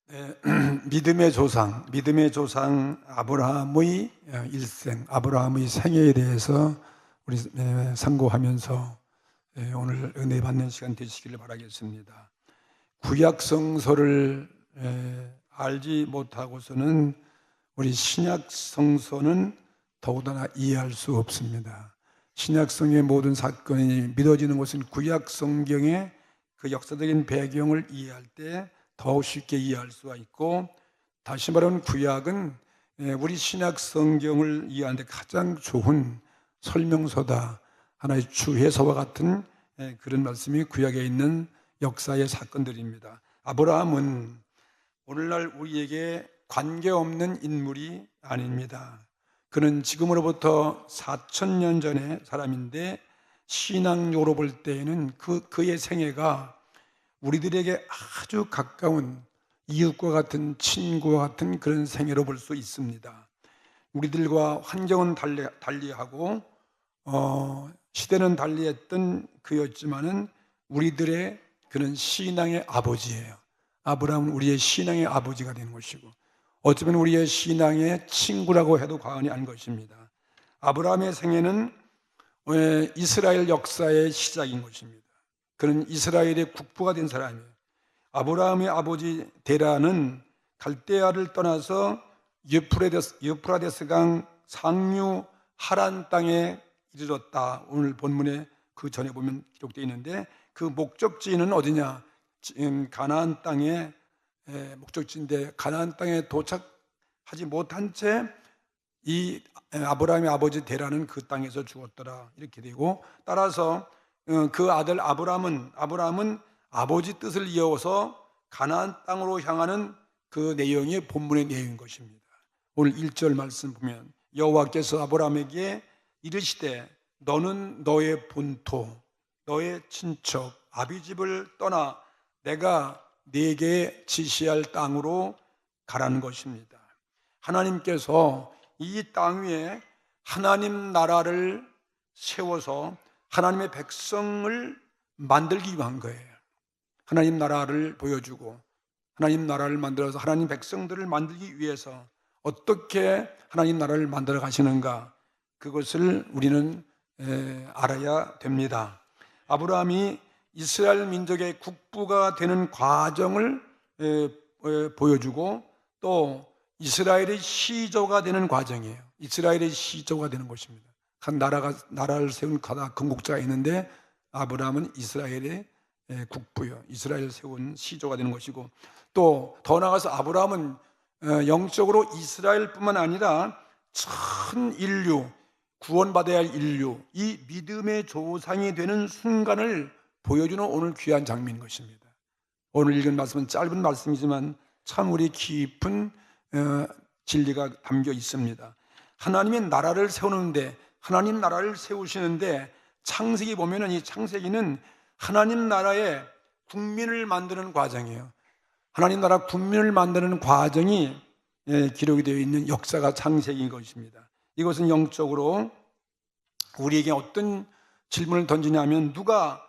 네, 믿음의 조상 아브라함의 일생, 아브라함의 생애에 대해서 우리 상고하면서 오늘 은혜 받는 시간 되시기를 바라겠습니다. 구약 성서를 알지 못하고서는 우리 신약 성서는 더군다나 이해할 수 없습니다. 신약 성경의 모든 사건이 믿어지는 것은 구약 성경의 그 역사적인 배경을 이해할 때 더욱 쉽게 이해할 수가 있고, 다시 말하면 구약은 우리 신약 성경을 이해하는 데 가장 좋은 설명서다, 하나의 주해서와 같은 그런 말씀이 구약에 있는 역사의 사건들입니다. 아브라함은 오늘날 우리에게 관계없는 인물이 아닙니다. 그는 지금으로부터 4,000년 전의 사람인데, 신앙적으로 볼 때에는 그의 생애가 우리들에게 아주 가까운 이웃과 같은, 친구와 같은 그런 생애로 볼 수 있습니다. 우리들과 환경은 달리하고 시대는 달리했던 그였지만은 우리들의 그런 신앙의 아버지예요. 아브라함은 우리의 신앙의 아버지가 되는 것이고, 어쩌면 우리의 신앙의 친구라고 해도 과언이 아닌 것입니다. 아브라함의 생애는 이스라엘 역사의 시작인 것입니다. 그는 이스라엘의 국부가 된 사람이에요. 아브라함의 아버지 데라는 갈대아를 떠나서 유프라데스 강 상류 하란 땅에 이르렀다. 오늘 본문에 그 전에 보면 기록되어 있는데, 그 목적지는 어디냐? 가나안 땅에 목적지인데, 가나안 땅에 도착하지 못한 채 이 아브라함의 아버지 데라는 그 땅에서 죽었더라, 이렇게 되고, 따라서 그 아들 아브라함은 아버지 뜻을 이어서 가나안 땅으로 향하는 그 내용이 본문의 내용인 것입니다. 오늘 1절 말씀 보면 여호와께서 아브라함에게 이르시되 너는 너의 본토, 너의 친척, 아비집을 떠나 내가 네게 지시할 땅으로 가라는 것입니다. 하나님께서 이 땅 위에 하나님 나라를 세워서 하나님의 백성을 만들기 위한 거예요. 하나님 나라를 보여주고, 하나님 나라를 만들어서 하나님 백성들을 만들기 위해서 어떻게 하나님 나라를 만들어 가시는가, 그것을 우리는 알아야 됩니다. 아브라함이 이스라엘 민족의 국부가 되는 과정을 보여주고, 또 이스라엘의 시조가 되는 과정이에요. 이스라엘의 시조가 되는 것입니다. 한 나라를 세운 건국자가 있는데, 아브라함은 이스라엘의 국부요, 이스라엘 세운 시조가 되는 것이고, 또 더 나아가서 아브라함은 영적으로 이스라엘뿐만 아니라 전 인류, 구원받아야 할 인류, 이 믿음의 조상이 되는 순간을 보여주는 오늘 귀한 장면인 것입니다. 오늘 읽은 말씀은 짧은 말씀이지만 참 우리 깊은 진리가 담겨 있습니다. 하나님의 나라를 세우는데, 하나님 나라를 세우시는데, 창세기 보면은 이 창세기는 하나님 나라의 국민을 만드는 과정이에요. 하나님 나라 국민을 만드는 과정이 기록이 되어 있는 역사가 창세기인 것입니다. 이것은 영적으로 우리에게 어떤 질문을 던지냐면, 누가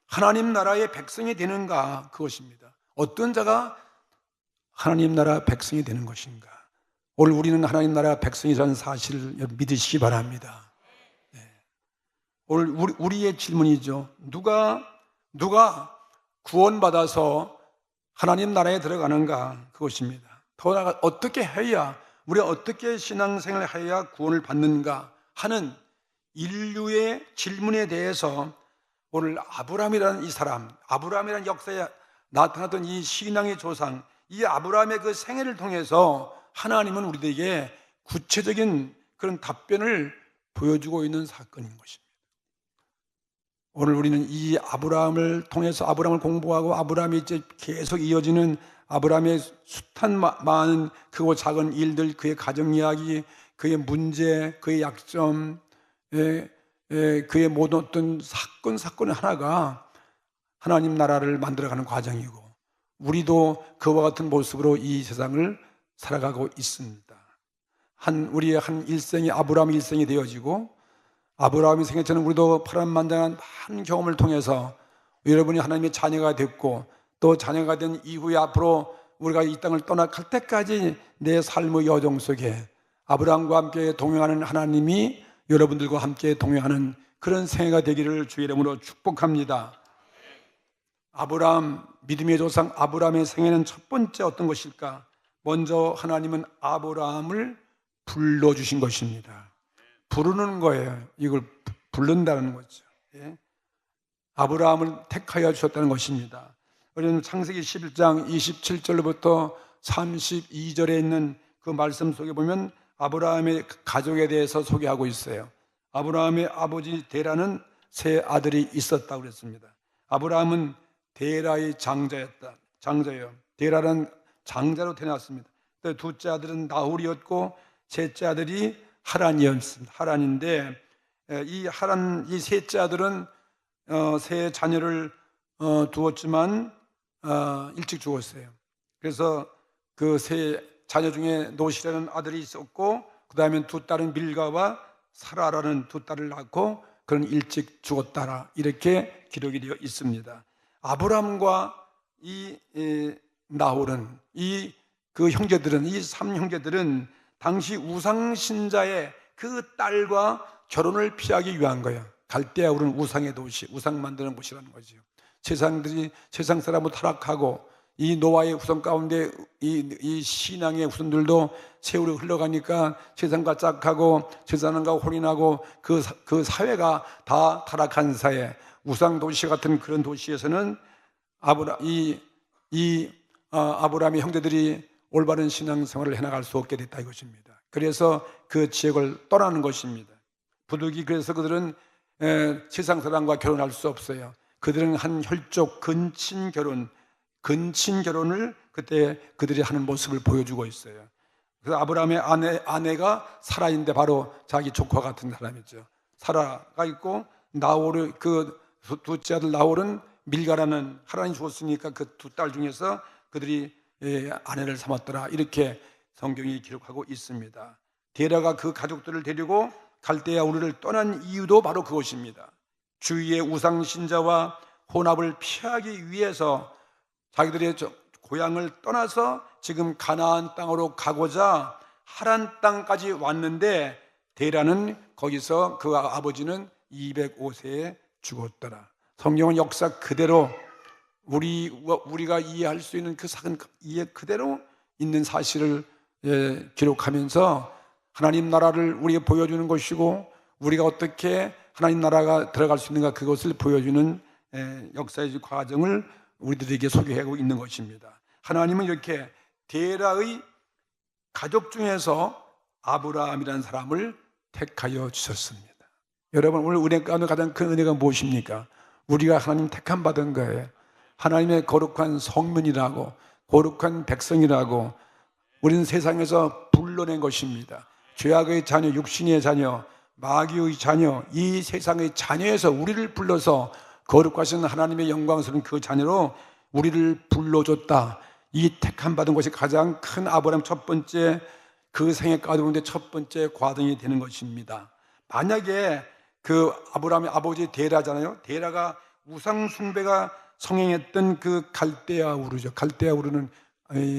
하나님 나라의 백성이 되는가, 그것입니다. 어떤 자가 하나님 나라 백성이 되는 것인가. 오늘 우리는 하나님 나라 백성이라는 사실을 믿으시기 바랍니다. 오늘 우리의 질문이죠. 누가 구원받아서 하나님 나라에 들어가는가, 그것입니다. 더 나아가 어떻게 해야, 우리가 어떻게 신앙생활을 해야 구원을 받는가 하는 인류의 질문에 대해서 오늘 아브라함이라는 이 사람, 아브라함이라는 역사에 나타났던 이 신앙의 조상, 이 아브라함의 그 생애를 통해서 하나님은 우리에게 구체적인 그런 답변을 보여주고 있는 사건인 것입니다. 오늘 우리는 이 아브라함을 통해서 아브라함을 공부하고, 아브라함이 이제 계속 이어지는 아브라함의 숱한 많은 크고 작은 일들, 그의 가정 이야기, 그의 문제, 그의 약점, 그의 모든 어떤 사건 하나가 하나님 나라를 만들어가는 과정이고, 우리도 그와 같은 모습으로 이 세상을 살아가고 있습니다. 우리의 한 일생이 아브라함 일생이 되어지고, 아브라함의 생애처럼 우리도 파란만장한 많은 경험을 통해서 여러분이 하나님의 자녀가 됐고, 또 자녀가 된 이후에 앞으로 우리가 이 땅을 떠나갈 때까지 내 삶의 여정 속에 아브라함과 함께 동행하는 하나님이 여러분들과 함께 동행하는 그런 생애가 되기를 주의 이름으로 축복합니다. 아브라함, 믿음의 조상 아브라함의 생애는 첫 번째 어떤 것일까? 먼저 하나님은 아브라함을 불러주신 것입니다. 부르는 거예요. 이걸 부른다는 거죠. 예? 아브라함을 택하여 주셨다는 것입니다. 우리는 창세기 11장 27절부터 32절에 있는 그 말씀 속에 보면 아브라함의 가족에 대해서 소개하고 있어요. 아브라함의 아버지 데라는 세 아들이 있었다고 그랬습니다. 아브라함은 데라의 장자예요. 데라는 장자로 태어났습니다. 둘째 아들은 나홀이었고 셋째 아들이 하란이었습니다. 하란인데 이 셋째 아들은 세 자녀를 두었지만 일찍 죽었어요. 그래서 그 세 자녀 중에 노시라는 아들이 있었고 그 다음에 두 딸은 밀가와 사라라는 두 딸을 낳고 그는 일찍 죽었다라 이렇게 기록이 되어 있습니다. 아브람과 이 나홀은 그 형제들은 이 3형제들은 당시 우상신자의 그 딸과 결혼을 피하기 위한 거예요. 갈대아 우르는 우상의 도시, 우상 만드는 곳이라는 거죠. 세상 사람을 타락하고 이 노아의 후손 가운데 이 신앙의 후손들도 세월이 흘러가니까 세상과 짝하고 세상과 혼인하고 그 사회가 다 타락한 사회, 우상 도시 같은 그런 도시에서는 아브라함의 형제들이 올바른 신앙생활을 해나갈 수 없게 됐다 이것입니다. 그래서 그 지역을 떠나는 것입니다. 부득이 그래서 그들은 세상 사람과 결혼할 수 없어요. 그들은 한 혈족 근친 결혼을 그때 그들이 하는 모습을 보여주고 있어요. 그래서 아브라함의 아내가 사라인데 바로 자기 조카 같은 사람이죠. 사라가 있고 나홀의 그 둘째 아들 나홀은 밀가라는 하란이 죽었으니까 그 두 딸 중에서 그들이 아내를 삼았더라 이렇게 성경이 기록하고 있습니다. 데라가 그 가족들을 데리고 갈대아 우르를 떠난 이유도 바로 그것입니다. 주위의 우상신자와 혼합을 피하기 위해서 자기들의 고향을 떠나서 지금 가나안 땅으로 가고자 하란 땅까지 왔는데 데라는 거기서 그 아버지는 205세에 죽었더라. 성경은 역사 그대로 우리가 이해할 수 있는 그 사건 이해 그대로 있는 사실을 기록하면서 하나님 나라를 우리에게 보여주는 것이고 우리가 어떻게 하나님 나라가 들어갈 수 있는가 그것을 보여주는 역사의 과정을 우리들에게 소개하고 있는 것입니다. 하나님은 이렇게 데라의 가족 중에서 아브라함이라는 사람을 택하여 주셨습니다. 여러분 오늘 은혜 가운데 가장 큰 은혜가 무엇입니까? 우리가 하나님 택함 받은 거예요. 하나님의 거룩한 성민이라고 거룩한 백성이라고 우리는 세상에서 불러낸 것입니다. 죄악의 자녀, 육신의 자녀, 마귀의 자녀, 이 세상의 자녀에서 우리를 불러서 거룩하신 하나님의 영광스러운 그 자녀로 우리를 불러줬다. 이 택함 받은 것이 가장 큰 아브라함 첫 번째 그 생애 가운데 첫 번째 과정이 되는 것입니다. 만약에 그 아브라함의 아버지 데라잖아요. 데라가 우상 숭배가 성행했던 그 갈대아 우르죠. 갈대아 우르는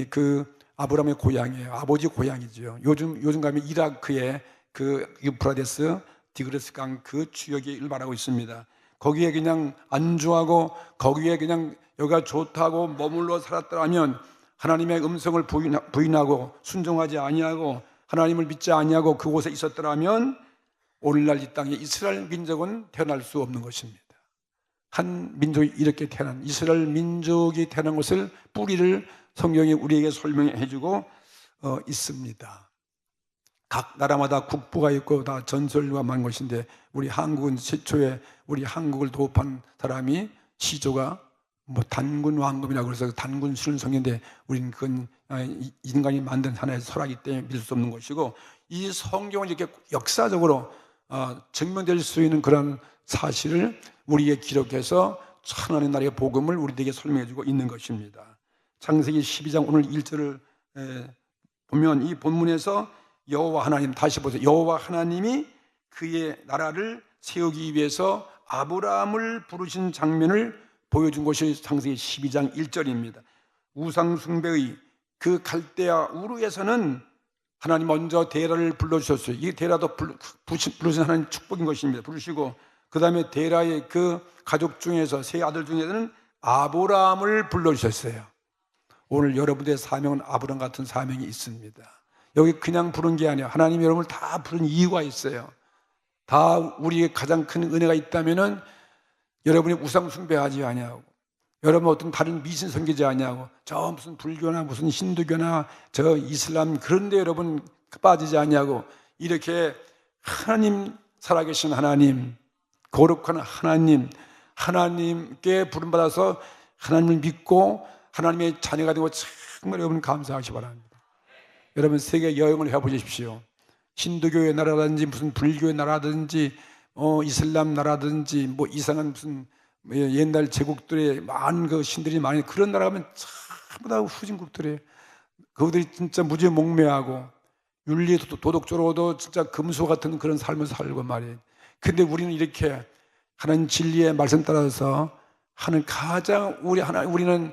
그 아브라함의 고향이에요. 아버지 고향이죠. 요즘 가면 이라크의 그 유프라데스 디그레스 강 그 지역이 말하고 있습니다. 거기에 그냥 안주하고 거기에 그냥 여기가 좋다고 머물러 살았더라면 하나님의 음성을 부인하고 순종하지 아니하고 하나님을 믿지 아니하고 그곳에 있었더라면 오늘날 이 땅에 이스라엘 민족은 태어날 수 없는 것입니다. 한 민족이 이렇게 태어난 이스라엘 민족이 태어난 것을 뿌리를 성경이 우리에게 설명해 주고 있습니다. 각 나라마다 국부가 있고 다 전설과 만 것인데 우리 한국은 최초에 우리 한국을 도읍한 사람이 시조가 단군 왕금이라고 그래서 단군 순성인데 우리는 그건 인간이 만든 하나의 설화이기 때문에 믿을 수 없는 것이고 이 성경을 이렇게 역사적으로 증명될 수 있는 그런 사실을 우리에게 기록해서 하나님 나라의 복음을 우리에게 설명해 주고 있는 것입니다. 창세기 12장 오늘 1절을 보면 이 본문에서 여호와 하나님 다시 보세요. 여호와 하나님이 그의 나라를 세우기 위해서 아브라함을 부르신 장면을 보여준 것이 창세기 12장 1절입니다. 우상 숭배의 그 갈대아 우르에서는 하나님 먼저 데라를 불러주셨어요. 이 데라도 부르신 하나님 축복인 것입니다. 부르시고 그 다음에 데라의 그 가족 중에서 세 아들 중에서는 아브라함을 불러주셨어요. 오늘 여러분의 사명은 아브라함 같은 사명이 있습니다. 여기 그냥 부른 게 아니에요. 하나님이 여러분을 다 부른 이유가 있어요. 다 우리의 가장 큰 은혜가 있다면은 여러분이 우상 숭배하지 아니하고, 여러분 어떤 다른 미신 섬기지 아니하고, 저 무슨 불교나 무슨 힌두교나 저 이슬람 그런 데 여러분 빠지지 아니하고, 이렇게 하나님, 살아계신 하나님, 거룩한 하나님, 하나님께 부름받아서 하나님을 믿고 하나님의 자녀가 되고 정말 여러분 감사하시 바랍니다. 여러분 세계 여행을 해보십시오. 힌두교의 나라든지 무슨 불교의 나라든지 이슬람 나라든지 뭐 이상한 무슨 옛날 제국들의 많은 그 신들이 많이 그런 나라 가면 전부 다 후진국들이에요. 그들이 진짜 무지몽매하고 윤리 도덕적으로도 진짜 금수 같은 그런 삶을 살고 말이에요. 근데 우리는 이렇게 하나님 진리의 말씀 따라서 하는 가장 우리는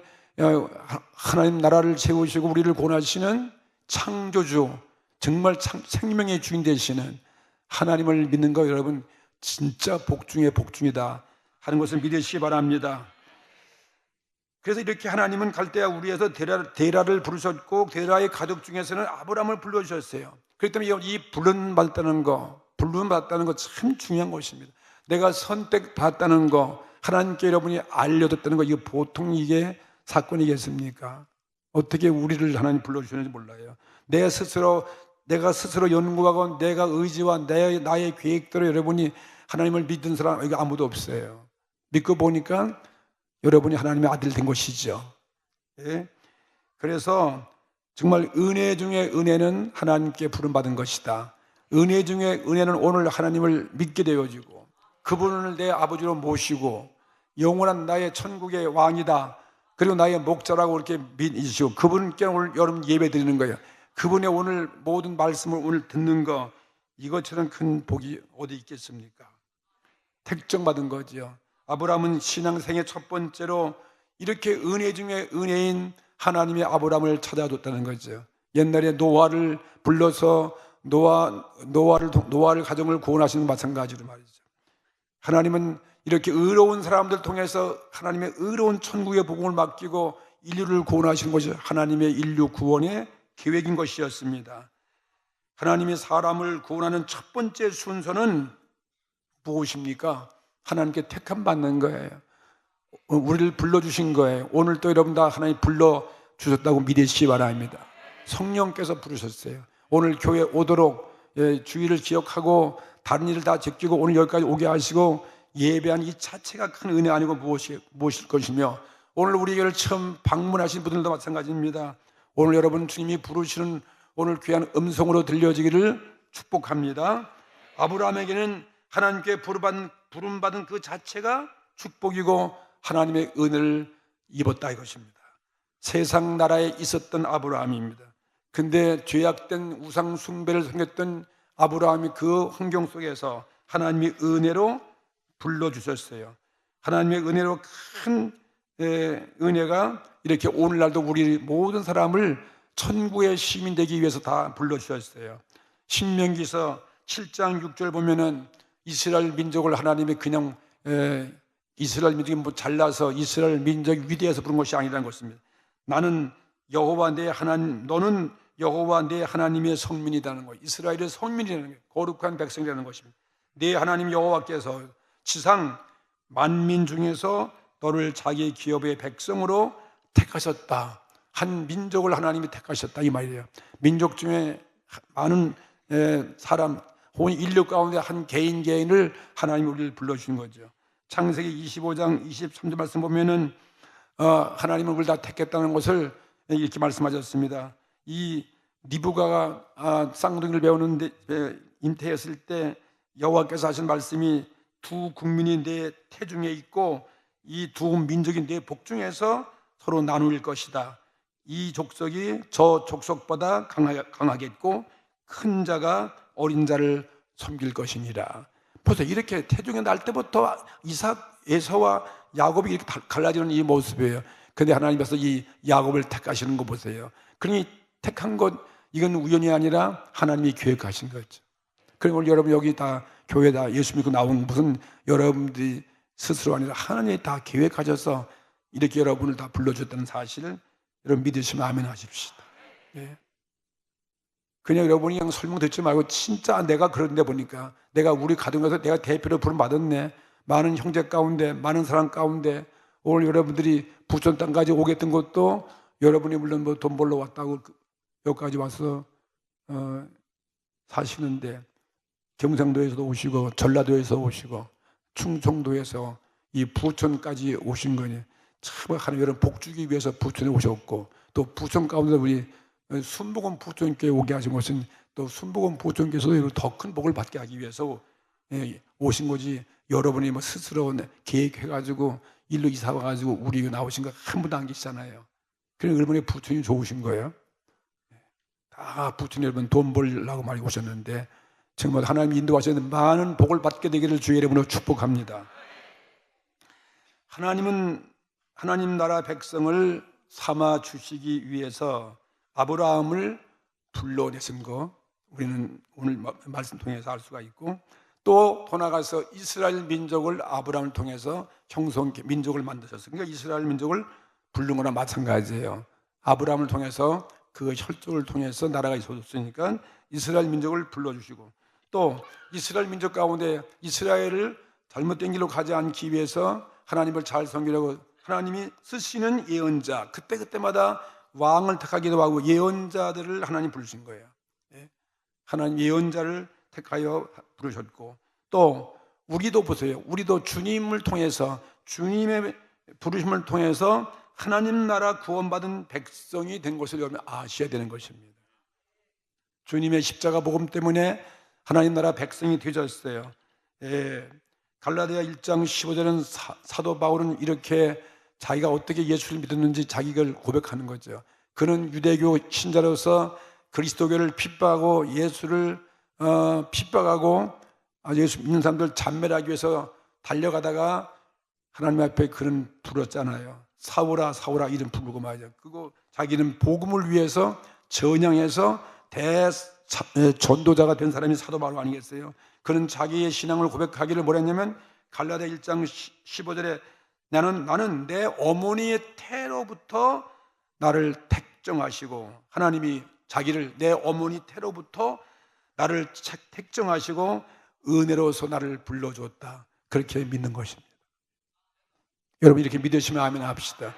하나님 나라를 세우시고 우리를 구원하시는 창조주, 정말 생명의 주인 되시는 하나님을 믿는 거 여러분 진짜 복 중에 복 중이다 하는 것을 믿으시기 바랍니다. 그래서 이렇게 하나님은 갈대아 우르에서 데라를 부르셨고 데라의 가족 중에서는 아브라함을 불러주셨어요. 그렇기 때문에 이 부름받았다는 거 참 중요한 것입니다. 내가 선택받았다는 거, 하나님께 여러분이 알려줬다는 거, 이거 보통 이게 사건이겠습니까? 어떻게 우리를 하나님 불러주셨는지 몰라요. 내가 스스로 연구하고 내가 의지와 나의 계획대로 여러분이 하나님을 믿는 사람 여기 아무도 없어요. 믿고 보니까 여러분이 하나님의 아들 된 것이죠. 예? 그래서 정말 은혜 중에 은혜는 하나님께 부름받은 것이다. 은혜 중에 은혜는 오늘 하나님을 믿게 되어지고 그분을 내 아버지로 모시고 영원한 나의 천국의 왕이다. 그리고 나의 목자라고 이렇게 믿으시고 그분께 오늘 여러분 예배 드리는 거예요. 그분의 오늘 모든 말씀을 오늘 듣는 거, 이것처럼 큰 복이 어디 있겠습니까? 택정받은 거죠. 아브라함은 신앙생의 첫 번째로 이렇게 은혜 중에 은혜인 하나님의 아브라함을 찾아줬다는 거죠. 옛날에 노아를 불러서 노아를 가정을 구원하시는 마찬가지로 말이죠. 하나님은 이렇게 의로운 사람들 통해서 하나님의 의로운 천국의 복음을 맡기고 인류를 구원하시는 것이 하나님의 인류 구원의 계획인 것이었습니다. 하나님이 사람을 구원하는 첫 번째 순서는 무엇입니까? 하나님께 택함 받는 거예요. 우리를 불러주신 거예요. 오늘 또 여러분 다 하나님 불러주셨다고 믿으시기 바랍니다. 성령께서 부르셨어요. 오늘 교회 오도록 주의를 기억하고 다른 일을 다 제끼고 오늘 여기까지 오게 하시고 예배한 이 자체가 큰 은혜 아니고 무엇일 것이며, 오늘 우리 교회를 처음 방문하신 분들도 마찬가지입니다. 오늘 여러분 주님이 부르시는 오늘 귀한 음성으로 들려지기를 축복합니다. 아브라함에게는 하나님께 부름받은 그 자체가 축복이고 하나님의 은혜를 입었다 이것입니다. 세상 나라에 있었던 아브라함입니다. 근데 죄악된 우상 숭배를 섬겼던 아브라함이 그 환경 속에서 하나님의 은혜로 불러주셨어요. 하나님의 은혜로 큰 은혜가 이렇게 오늘날도 우리 모든 사람을 천국의 시민 되기 위해서 다 불러주셨어요. 신명기서 7장 6절 보면은 이스라엘 민족을 하나님이 그냥 이스라엘 민족이 뭐 잘나서 이스라엘 민족이 위대해서 부른 것이 아니라는 것입니다. 나는 여호와 내 하나님, 너는 여호와 내 하나님의 성민이라는 것, 이스라엘의 성민이라는 것, 거룩한 백성이라는 것입니다. 내 하나님 여호와께서 지상 만민 중에서 너를 자기 기업의 백성으로 택하셨다. 한 민족을 하나님이 택하셨다 이 말이에요. 민족 중에 많은 사람 혹은 인류 가운데 한 개인을 하나님이 우리를 불러주신 거죠. 창세기 25장 23절 말씀 보면은 하나님은 우리를 다 택했다는 것을 이렇게 말씀하셨습니다. 이 리브가가 쌍둥이를 배우는데 잉태했을 때 여호와께서 하신 말씀이 두 국민이 내 태중에 있고 이 두 민족이 내 복중에서 서로 나눌 것이다. 이 족속이 저 족속보다 강하겠고 큰 자가 어린 자를 섬길 것이니라. 보세요. 이렇게 태중에 날 때부터 이삭, 에서와 야곱이 이렇게 갈라지는 이 모습이에요. 근데 하나님께서 이 야곱을 택하시는 거 보세요. 그러니 택한 것, 이건 우연이 아니라 하나님이 계획하신 거죠. 그리고 오늘 여러분 여기 다 교회 다 예수 믿고 나온 무슨 여러분들이 스스로 아니라 하나님이 다 계획하셔서 이렇게 여러분을 다 불러줬다는 사실을 여러분 믿으시면 아멘 하십시다. 예. 그냥 여러분이 그냥 설명 듣지 말고 진짜 내가 그런데 보니까 내가 우리 가정에서 내가 대표로 부름받았네. 많은 형제 가운데 많은 사람 가운데 오늘 여러분들이 부천 땅까지 오겠던 것도 여러분이 물론 뭐 돈 벌러 왔다고 여기까지 와서 사시는데 경상도에서도 오시고 전라도에서 오시고 충청도에서 이 부천까지 오신 거니 참 하나님 여러분 복 주기 위해서 부천에 오셨고 또 부천 가운데 우리 순복음 부천교회 오게 하신 것은 또 순복음 부천교회에서 더 큰 복을 받게 하기 위해서 오신 거지 여러분이 뭐 스스로 계획해가지고 일로 이사 와가지고 우리 나오신 거 한 번도 안 계시잖아요. 그래서 여러분의 부천이 좋으신 거예요. 다 부천 여러분 돈 벌려고 많이 오셨는데 정말 하나님 인도하시는 많은 복을 받게 되기를 주의 이름으로 축복합니다. 하나님은 하나님 나라 백성을 삼아 주시기 위해서 아브라함을 불러내신 거 우리는 오늘 말씀 통해서 알 수가 있고 또 나아가서 이스라엘 민족을 아브라함을 통해서 형성 민족을 만드셨어요. 그러니까 이스라엘 민족을 부른 거나 마찬가지예요. 아브라함을 통해서 그 혈족을 통해서 나라가 있어졌으니까 이스라엘 민족을 불러주시고 또 이스라엘 민족 가운데 이스라엘을 잘못된 길로 가지 않기 위해서 하나님을 잘 섬기려고 하나님이 쓰시는 예언자 그때마다 왕을 택하기도 하고 예언자들을 하나님 부르신 거예요. 하나님 예언자를 택하여 부르셨고 또 우리도 보세요. 우리도 주님을 통해서 주님의 부르심을 통해서 하나님 나라 구원받은 백성이 된 것을 여러분 아셔야 되는 것입니다. 주님의 십자가 복음 때문에 하나님 나라 백성이 되셨어요. 갈라디아 1장 15절은 사도 바울은 이렇게 자기가 어떻게 예수를 믿었는지 자기가 고백하는 거죠. 그는 유대교 신자로서 그리스도교를 핍박하고 예수를 핍박하고 예수 믿는 사람들 잔멸하기 위해서 달려가다가 하나님 앞에 그는 불었잖아요. 사울아 사울아 이름 부르고 말이죠. 그리고 자기는 복음을 위해서 전향해서 전도자가 된 사람이 사도 바울 아니겠어요? 그는 자기의 신앙을 고백하기를 뭐랬냐면 갈라디아 1장 15절에 나는 내 어머니의 태로부터 나를 택정하시고 하나님이 자기를 내 어머니 태로부터 나를 택정하시고 은혜로서 나를 불러주었다. 그렇게 믿는 것입니다. 여러분 이렇게 믿으시면 아멘 합시다.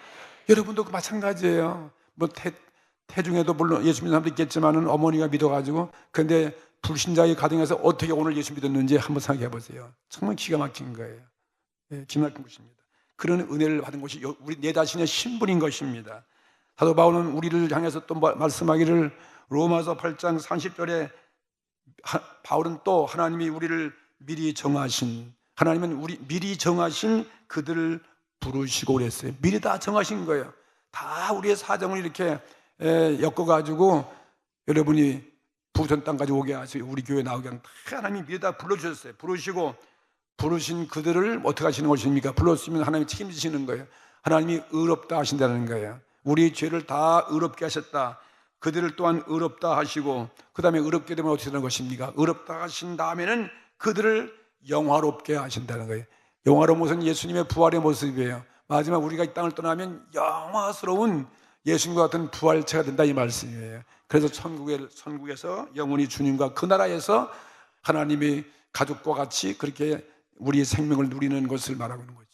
여러분도 마찬가지예요. 뭐 태중에도 물론 예수 믿는 사람도 있겠지만은 어머니가 믿어가지고 근데 불신자의 가정에서 어떻게 오늘 예수 믿었는지 한번 생각해 보세요. 정말 기가 막힌 거예요. 기가 막힌 것입니다. 그런 은혜를 받은 것이 우리 내 자신의 신분인 것입니다. 사도 바울은 우리를 향해서 또 말씀하기를 로마서 8장 30절에 바울은 또 하나님이 우리를 미리 정하신 하나님은 우리 미리 정하신 그들을 부르시고 그랬어요. 미리 다 정하신 거예요. 다 우리의 사정을 이렇게 엮어가지고 여러분이 부천 땅까지 오게 하시고 우리 교회 나오게 하는 하나님이 미리 다 불러주셨어요. 부르시고 부르신 그들을 어떻게 하시는 것입니까? 불렀으면 하나님이 책임지시는 거예요. 하나님이 의롭다 하신다는 거예요. 우리 죄를 다 의롭게 하셨다. 그들을 또한 의롭다 하시고 그 다음에 의롭게 되면 어떻게 되는 것입니까? 의롭다 하신 다음에는 그들을 영화롭게 하신다는 거예요. 영화로운 모습은 예수님의 부활의 모습이에요. 마지막 우리가 이 땅을 떠나면 영화스러운 예수님과 같은 부활체가 된다 이 말씀이에요. 그래서 천국에서 영원히 주님과 그 나라에서 하나님의 가족과 같이 그렇게 우리의 생명을 누리는 것을 말하고 있는 거죠.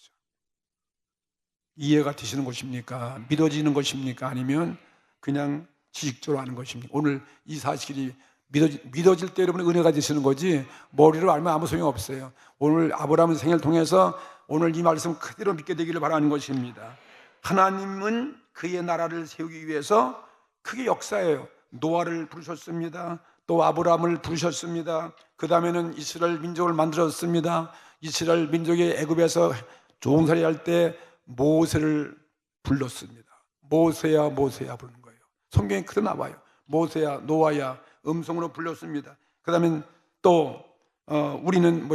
이해가 되시는 것입니까? 믿어지는 것입니까? 아니면 그냥 지식적으로 하는 것입니까? 오늘 이 사실이 믿어질 때 여러분의 은혜가 되시는 거지 머리로 알면 아무 소용 없어요. 오늘 아브라함 생애를 통해서 오늘 이 말씀 그대로 믿게 되기를 바라는 것입니다. 하나님은 그의 나라를 세우기 위해서 크게 역사해요. 노아를 부르셨습니다. 또 아브라함을 부르셨습니다. 그 다음에는 이스라엘 민족을 만들었습니다. 이스라엘 민족이 애굽에서 종살이 할 때 모세를 불렀습니다. 모세야 모세야 부르는 거예요. 성경에 그대로 나와요. 모세야 노아야 음성으로 불렀습니다. 그 다음에 또 우리는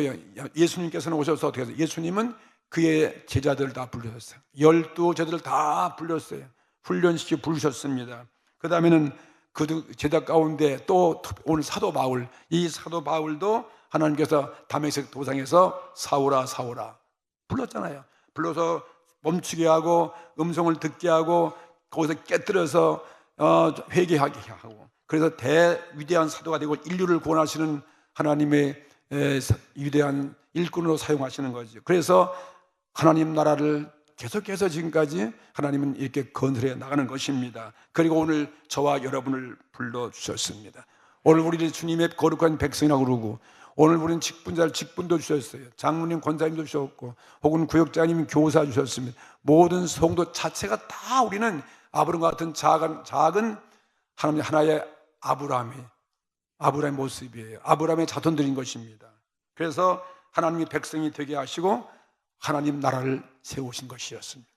예수님께서는 오셔서 어떻게 하세요? 예수님은 그의 제자들을 다 불렀어요. 12제자들을 다 불렀어요. 훈련시켜 부르셨습니다. 그 다음에는 그 제자 가운데 또 오늘 사도 바울, 이 사도 바울도 하나님께서 다메섹 도상에서 사울아 사울아 불렀잖아요. 불러서 멈추게 하고 음성을 듣게 하고 거기서 깨뜨려서 회개하게 하고, 그래서 대위대한 사도가 되고 인류를 구원하시는 하나님의 위대한 일꾼으로 사용하시는 거죠. 그래서 하나님 나라를 계속해서 지금까지 하나님은 이렇게 건설해 나가는 것입니다. 그리고 오늘 저와 여러분을 불러주셨습니다. 오늘 우리를 주님의 거룩한 백성이라고 그러고, 오늘 우리는 직분자를 직분도 주셨어요. 장로님, 권사님도 주셨고, 혹은 구역장님, 교사 주셨습니다. 모든 성도 자체가 다 우리는 아브라함과 같은 작은 하나님 하나의 아브라함의 모습이에요. 아브라함의 자손들인 것입니다. 그래서 하나님의 백성이 되게 하시고 하나님 나라를 세우신 것이었습니다.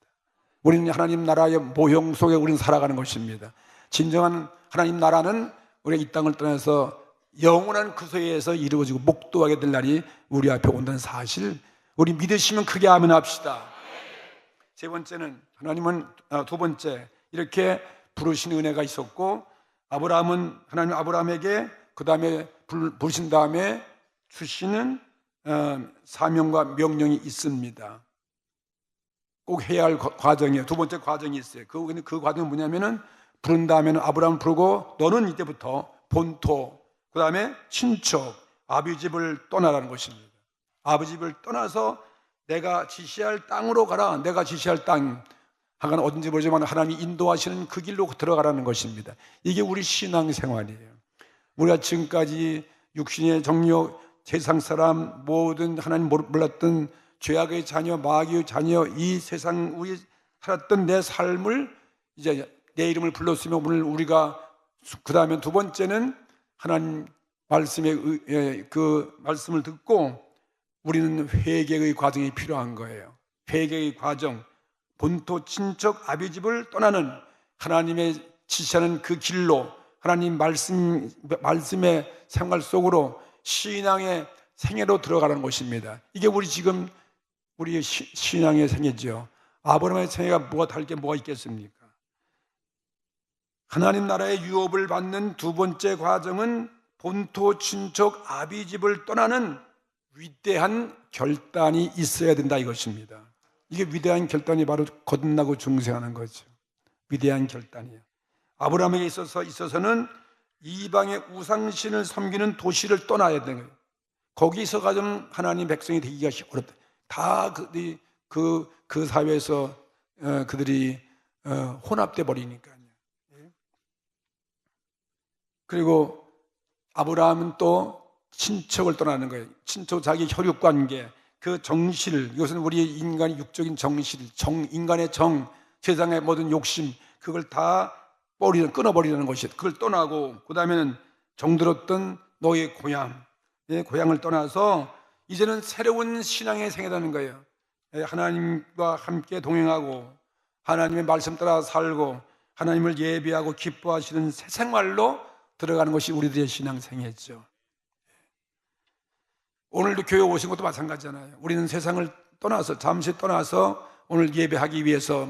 우리는 하나님 나라의 모형 속에 우리는 살아가는 것입니다. 진정한 하나님 나라는 우리가 이 땅을 떠나서 영원한 그 소에서 이루어지고 목도하게 될 날이 우리 앞에 온다는 사실, 우리 믿으시면 크게 아멘 합시다. 세 번째는 하나님은 두 번째 이렇게 부르신 은혜가 있었고, 아브라함은 하나님 아브라함에게 그 다음에 부르신 다음에 주시는 사명과 명령이 있습니다. 꼭 해야 할 과정이에요. 두 번째 과정이 있어요. 그 과정은 뭐냐면은 부른 다음에는 아브라함을 부르고 너는 이때부터 본토, 그 다음에 친척, 아비 집을 떠나라는 것입니다. 아비 집을 떠나서 내가 지시할 땅으로 가라. 내가 지시할 땅, 하간 어딘지 모르지만 하나님이 인도하시는 그 길로 들어가라는 것입니다. 이게 우리 신앙생활이에요. 우리가 지금까지 육신의 정욕, 세상 사람, 모든 하나님 몰랐던 죄악의 자녀, 마귀의 자녀, 이 세상 우리 살았던 내 삶을 이제 내 이름을 불렀으며, 오늘 우리가 그 다음에 두 번째는 하나님 말씀의 그 말씀을 듣고 우리는 회개의 과정이 필요한 거예요. 회개의 과정, 본토 친척 아비 집을 떠나는 하나님의 지시하는 그 길로, 하나님 말씀의 생활 속으로 신앙의 생애로 들어가는 것입니다. 이게 지금 우리의 신앙의 생애죠. 아브라함의 생애가 뭐가 다를 게 뭐가 있겠습니까? 하나님 나라의 유업을 받는 두 번째 과정은 본토 친척 아비 집을 떠나는 위대한 결단이 있어야 된다 이것입니다. 이게 위대한 결단이 바로 거듭나고 중생하는 거죠. 위대한 결단이에요. 아브라함에게 있어서는 이방의 우상신을 섬기는 도시를 떠나야 되는 거예요. 거기서 가정 하나님 백성이 되기가 어렵다. 다 그 사회에서 그들이 혼합돼 버리니까요. 그리고 아브라함은 또 친척을 떠나는 거예요. 친척, 자기 혈육관계, 그 정실, 이것은 우리 인간의 육적인 정실, 인간의 세상의 모든 욕심, 그걸 다 끊어버리는 것이, 그걸 떠나고, 그 다음에는 정들었던 너의 고향을 떠나서 이제는 새로운 신앙의 생애라는 거예요. 하나님과 함께 동행하고 하나님의 말씀 따라 살고 하나님을 예배하고 기뻐하시는 새 생활로 들어가는 것이 우리들의 신앙 생애죠. 오늘도 교회 오신 것도 마찬가지잖아요. 우리는 세상을 떠나서, 잠시 떠나서 오늘 예배하기 위해서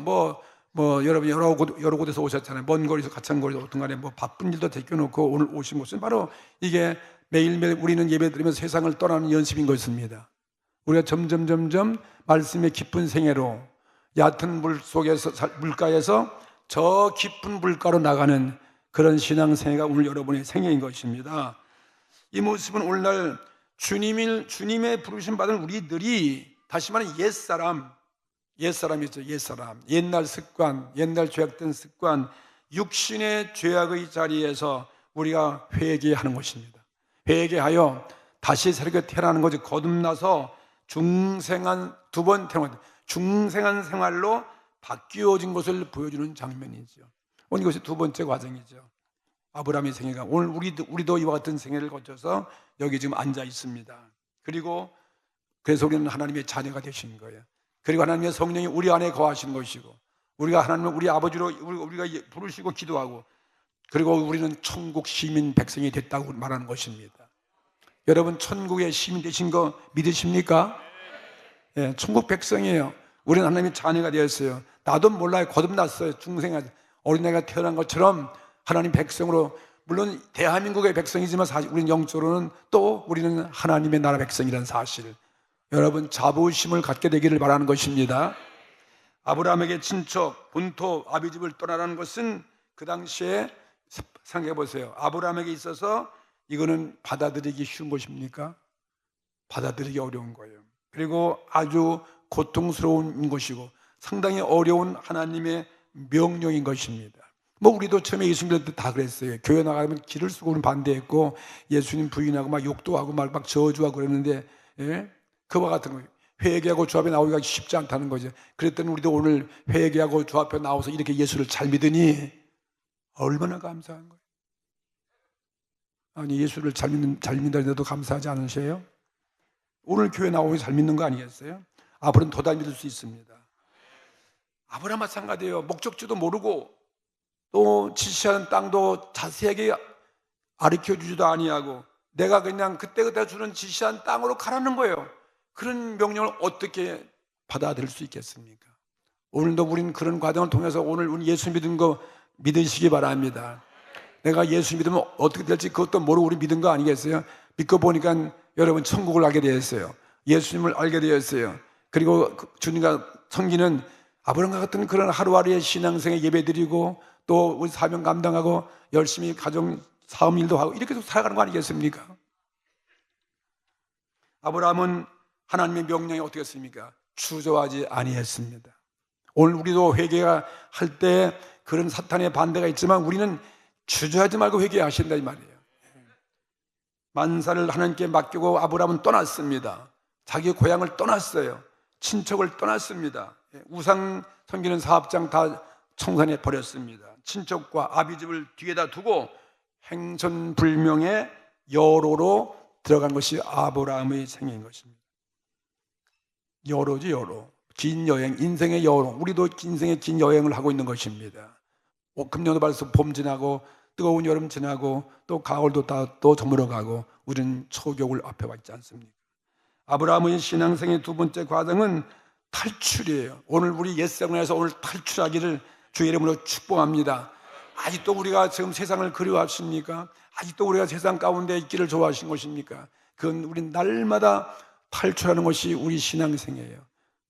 여러분 여러 곳에서 오셨잖아요. 먼 거리에서 가창거리에서 어떤 간에 바쁜 일도 제껴놓고 오늘 오신 것은 바로 이게 매일매일 우리는 예배 드리면서 세상을 떠나는 연습인 것입니다. 우리가 점점 말씀의 깊은 생애로, 얕은 물가에서 저 깊은 물가로 나가는 그런 신앙생애가 오늘 여러분의 생애인 것입니다. 이 모습은 오늘날 주님의 부르심 받은 우리들이, 다시 말하면 옛사람이죠. 옛사람, 옛날 습관, 옛날 죄악된 습관, 육신의 죄악의 자리에서 우리가 회개하는 것입니다. 회개하여 다시 새롭게 태어나는 것이, 거듭나서 중생한 중생한 생활로 바뀌어진 것을 보여주는 장면이죠. 오늘 이것이 두 번째 과정이죠. 아브라함의 생애가, 오늘 우리도 이와 같은 생애를 거쳐서 여기 지금 앉아 있습니다. 그래서 우리는 하나님의 자녀가 되신 거예요. 그리고 하나님의 성령이 우리 안에 거하시는 것이고, 우리가 하나님을 우리 아버지로 우리가 부르시고 기도하고, 그리고 우리는 천국 시민 백성이 됐다고 말하는 것입니다. 여러분 천국의 시민 되신 거 믿으십니까? 예, 천국 백성이에요. 우리는 하나님의 자녀가 되었어요. 나도 몰라요. 거듭났어요. 중생아 어린애가 태어난 것처럼 하나님 백성으로, 물론 대한민국의 백성이지만 사실 우리는 영적으로는 또 우리는 하나님의 나라 백성이라는 사실, 여러분 자부심을 갖게 되기를 바라는 것입니다. 아브라함에게 친척, 본토, 아비집을 떠나라는 것은 그 당시에 생각해 보세요. 아브라함에게 있어서 이거는 받아들이기 쉬운 것입니까? 받아들이기 어려운 거예요. 그리고 아주 고통스러운 것이고 상당히 어려운 하나님의 명령인 것입니다. 뭐 우리도 처음에 예수 믿을 때 다 그랬어요. 교회 나가면 길을 쓰고는 반대했고 예수님 부인하고 막 욕도 하고 막 저주하고 그랬는데, 예? 그와 같은 거예요. 회개하고 주 앞에 나오기가 쉽지 않다는 거죠. 그랬더니 우리도 오늘 회개하고 주 앞에 나와서 이렇게 예수를 잘 믿으니 얼마나 감사한 거예요. 아니 예수를 잘 믿는다는데도 감사하지 않으세요? 오늘 교회 나오기 잘 믿는 거 아니겠어요? 앞으로는 더 잘 믿을 수 있습니다. 아브라함 마찬가지예요. 목적지도 모르고 또 지시하는 땅도 자세하게 가르쳐주지도 아니하고 내가 그냥 그때그때 주는 지시한 땅으로 가라는 거예요. 그런 명령을 어떻게 받아들일 수 있겠습니까? 오늘도 우리는 그런 과정을 통해서 오늘 우리 예수 믿은 거 믿으시기 바랍니다. 내가 예수 믿으면 어떻게 될지 그것도 모르고 우리 믿은 거 아니겠어요? 믿고 보니까 여러분 천국을 알게 되었어요. 예수님을 알게 되었어요. 그리고 주님과 섬기는 아브라함과 같은 그런 하루하루의 신앙생에 예배드리고 또 우리 사명 감당하고 열심히 가정 사업 일도 하고 이렇게 살아가는 거 아니겠습니까? 아브라함은 하나님의 명령에 어떻게 했습니까? 주저하지 아니했습니다. 오늘 우리도 회개할 때 그런 사탄의 반대가 있지만 우리는 주저하지 말고 회개하신다 이 말이에요. 만사를 하나님께 맡기고 아브라함은 떠났습니다. 자기 고향을 떠났어요. 친척을 떠났습니다. 우상 섬기는 사업장 다 청산해 버렸습니다. 친척과 아비집을 뒤에다 두고 행선불명의 여로로 들어간 것이 아브라함의 생애인 것입니다. 여로지 여로. 긴 여행, 인생의 여로. 우리도 인생의 긴 여행을 하고 있는 것입니다. 금년도 벌써 봄 지나고 뜨거운 여름 지나고 또 가을도 다 또 저물어가고 우리는 초격을 앞에 와 있지 않습니까? 아브라함의 신앙생의 두 번째 과정은 탈출이에요. 오늘 우리 옛생활에서 오늘 탈출하기를 주의 이름으로 축복합니다. 아직도 우리가 지금 세상을 그리워하십니까? 아직도 우리가 세상 가운데 있기를 좋아하신 것입니까? 그건 우리 날마다 탈출하는 것이 우리 신앙생이에요.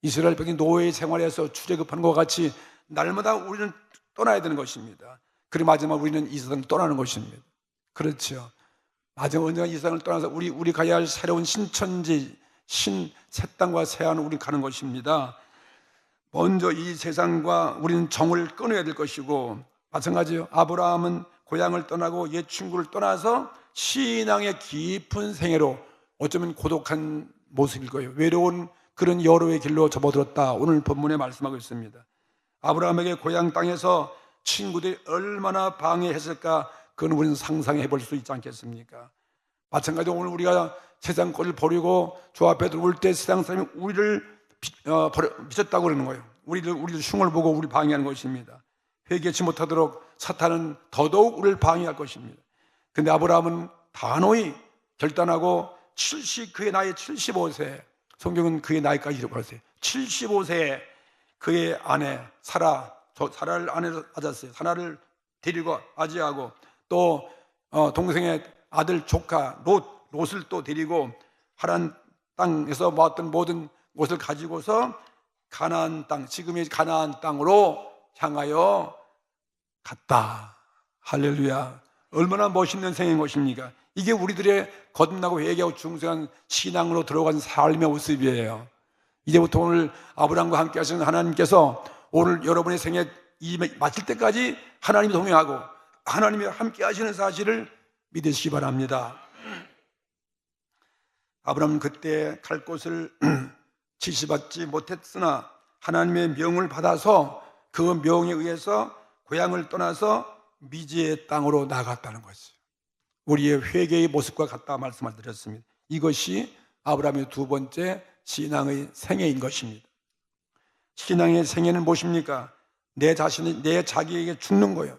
이스라엘 백성이 노예 생활에서 출애굽하는 것 같이 날마다 우리는 떠나야 되는 것입니다. 그리고 마지막 우리는 이 세상을 떠나는 것입니다. 그렇죠. 마지막 언젠가 이 세상을 떠나서 우리 가야 할 새로운 신천지 새 땅과 새 하늘 우리 가는 것입니다. 먼저 이 세상과 우리는 정을 끊어야 될 것이고 마찬가지요. 아브라함은 고향을 떠나고 옛 친구를 떠나서 신앙의 깊은 생애로 어쩌면 고독한 모습일 거예요. 외로운 그런 여로의 길로 접어들었다. 오늘 본문에 말씀하고 있습니다. 아브라함에게 고향 땅에서 친구들이 얼마나 방해했을까 그건 우리는 상상해 볼 수 있지 않겠습니까? 마찬가지로 오늘 우리가 세상 것을 버리고 주 앞에 들어올 때 세상 사람이 우리를 미쳤다고 그러는 거예요. 우리들 흉을 보고 우리 방해하는 것입니다. 회개치 못하도록 사탄은 더더욱 우리를 방해할 것입니다. 근데 아브라함은 단호히 결단하고 그의 나이 75세, 성경은 그의 나이까지 이르렀어요. 75세에 그의 아내 사라를 아내로 맞았어요. 사라를 데리고 아지하고 또 동생의 아들 조카 롯을 또 데리고 하란 땅에서 모았던 모든 것을 가지고서 가나안 땅, 지금의 가나안 땅으로 향하여 갔다. 할렐루야. 얼마나 멋있는 생애인 것입니까? 이게 우리들의 거듭나고 회개하고 중생한 신앙으로 들어간 삶의 모습이에요. 이제부터 오늘 아브라함과 함께 하시는 하나님께서 오늘 여러분의 생애 마칠 때까지 하나님이 동행하고 하나님이 함께 하시는 사실을 믿으시기 바랍니다. 아브라함은 그때 갈 곳을 지시받지 못했으나 하나님의 명을 받아서 그 명에 의해서 고향을 떠나서 미지의 땅으로 나갔다는 것이죠. 우리의 회개의 모습과 같다 말씀을 드렸습니다. 이것이 아브라함의 두 번째 신앙의 생애인 것입니다. 신앙의 생애는 무엇입니까? 내 자기에게 죽는 거예요.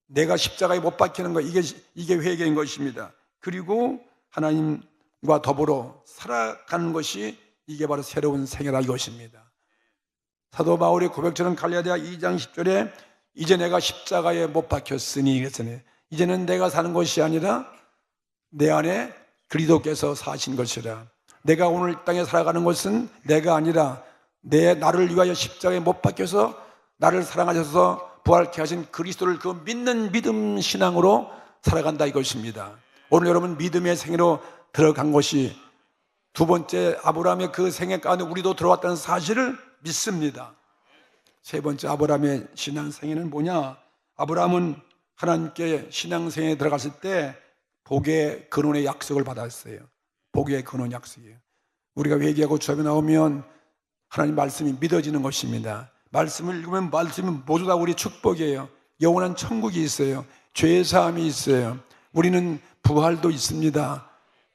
내가 십자가에 못 박히는 거, 이게 회개인 것입니다. 그리고 하나님과 더불어 살아가는 것이 이게 바로 새로운 생애다 이것입니다. 사도 바울의 고백처럼 갈라디아 2장 10절에 이제 내가 십자가에 못 박혔으니 그랬더니 이제는 내가 사는 것이 아니라 내 안에 그리스도께서 사신 것이라. 내가 오늘 이 땅에 살아가는 것은 내가 아니라 나를 위하여 십자가에 못 박혀서 나를 사랑하셔서 부활케 하신 그리스도를 그 믿는 믿음 신앙으로 살아간다 이것입니다. 오늘 여러분 믿음의 생애로 들어간 것이 두 번째 아브라함의 그 생애 가운데 우리도 들어왔다는 사실을 믿습니다. 세 번째 아브라함의 신앙생애는 뭐냐? 아브라함은 하나님께 신앙생애에 들어갔을 때 복의 근원의 약속을 받았어요. 복의 근원 약속이에요. 우리가 회개하고 주합에 나오면 하나님 말씀이 믿어지는 것입니다. 말씀을 읽으면 말씀이 모두 다 우리 축복이에요. 영원한 천국이 있어요. 죄의 사함이 있어요. 우리는 부활도 있습니다.